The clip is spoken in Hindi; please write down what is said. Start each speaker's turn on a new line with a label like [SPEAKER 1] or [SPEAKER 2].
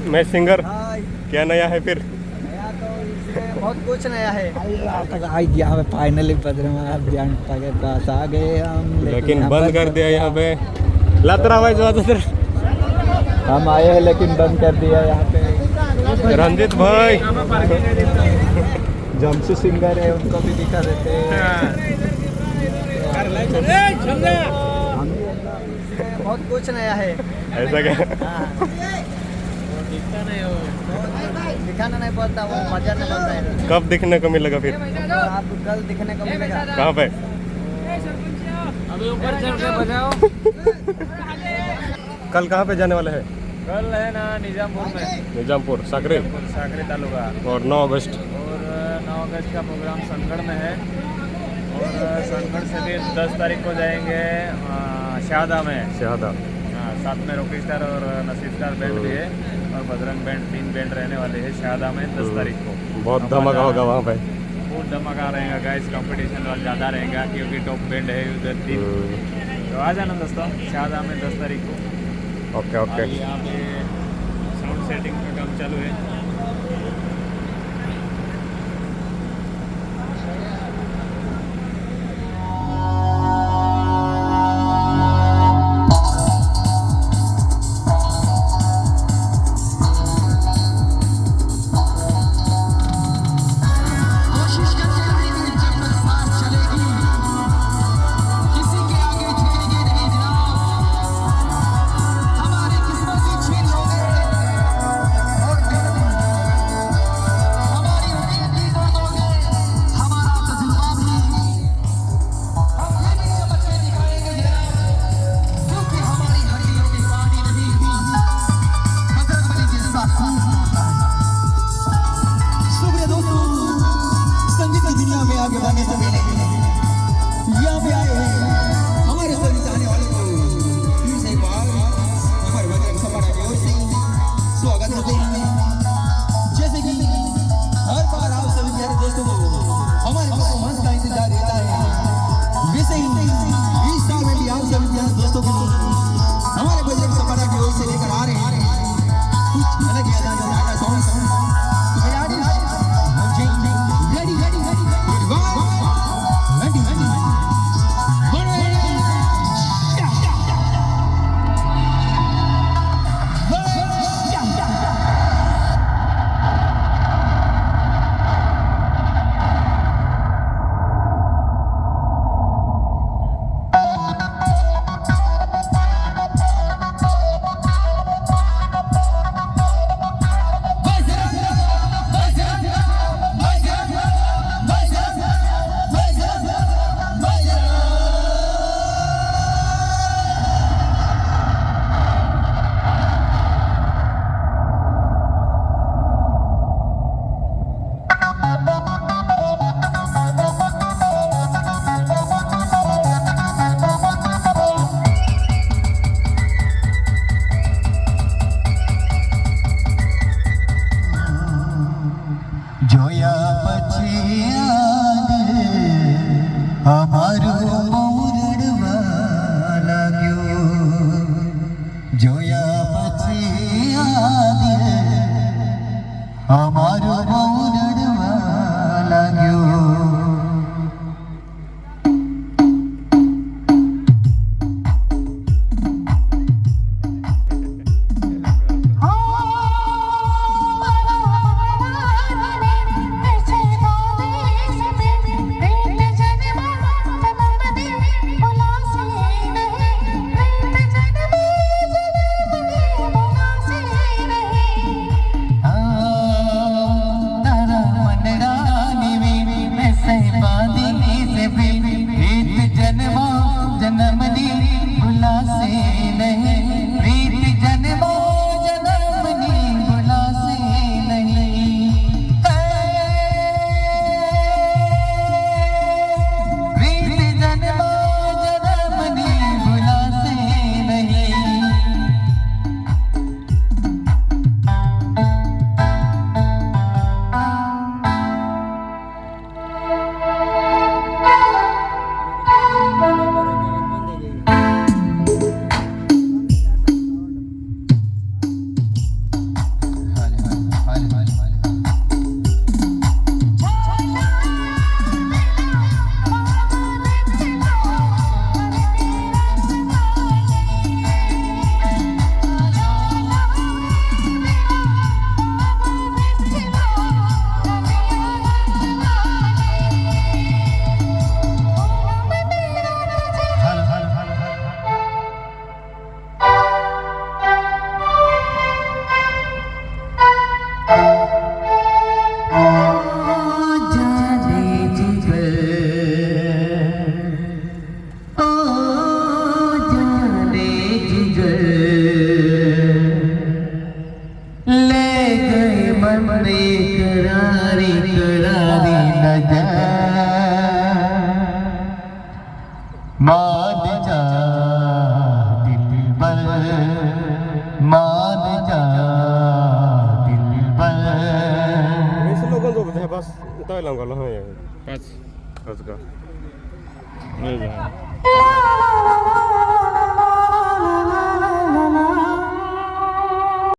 [SPEAKER 1] मैं सिंगर।
[SPEAKER 2] हाय।
[SPEAKER 1] क्या नया है फिर?
[SPEAKER 2] नया तो इसमें बहुत कुछ नया है।
[SPEAKER 3] आई गया फाइनली बद्रीनाथ बैंड के पास आ गए हम,
[SPEAKER 1] लेकिन बंद कर दिया यहाँ पे। लातरा भाई जो फिर
[SPEAKER 3] हम आए हैं लेकिन बंद कर दिया यहाँ पे।
[SPEAKER 1] रंजित भाई
[SPEAKER 3] जमशू सिंगर है, उनको भी दिखा देते हैं।
[SPEAKER 2] बहुत कुछ नया है।
[SPEAKER 1] ऐसा क्या?
[SPEAKER 2] दिखाना नहीं पड़ता, वो मजा नहीं पड़ता है।
[SPEAKER 1] कब दिखने को मिलेगा फिर?
[SPEAKER 2] तो आपको कल दिखने को मिलेगा।
[SPEAKER 1] कहाँ पे?
[SPEAKER 2] अभी ऊपर चढ़ के बजाओ।
[SPEAKER 1] कल कहाँ पे जाने वाले हैं?
[SPEAKER 2] कल है ना निजामपुर में।
[SPEAKER 1] निजामपुर साकरे
[SPEAKER 2] साकरे तालुका।
[SPEAKER 1] और 9 अगस्त।
[SPEAKER 2] और 9 अगस्त का प्रोग्राम सनगढ़ में है। और सनगढ़ से भी 10 तारीख को जाएंगे शहादा में।
[SPEAKER 1] शहादा।
[SPEAKER 2] हाँ, साथ में रॉकी स्टार और नसीब स्टार बैंड भी है और बजरंग बैंड, 3 बैंड रहने वाले हैं शहादा में 10 तारीख को।
[SPEAKER 1] बहुत धमाका होगा वहाँ पे।
[SPEAKER 2] बहुत धमाका रहेगा गाइस, कंपटीशन वाला ज़्यादा रहेगा क्योंकि टॉप बैंड है उधर 3। तो आ जाना दोस्तों शहादा में 10 तारीख को।
[SPEAKER 1] Okay okay.
[SPEAKER 2] अभी यहाँ पे साउंड सेटिंग का काम चालू है।
[SPEAKER 4] Minsan लोगों को बताया बस इतना ही लंगा लगा है
[SPEAKER 1] 5
[SPEAKER 4] आज का
[SPEAKER 1] मिल जाएगा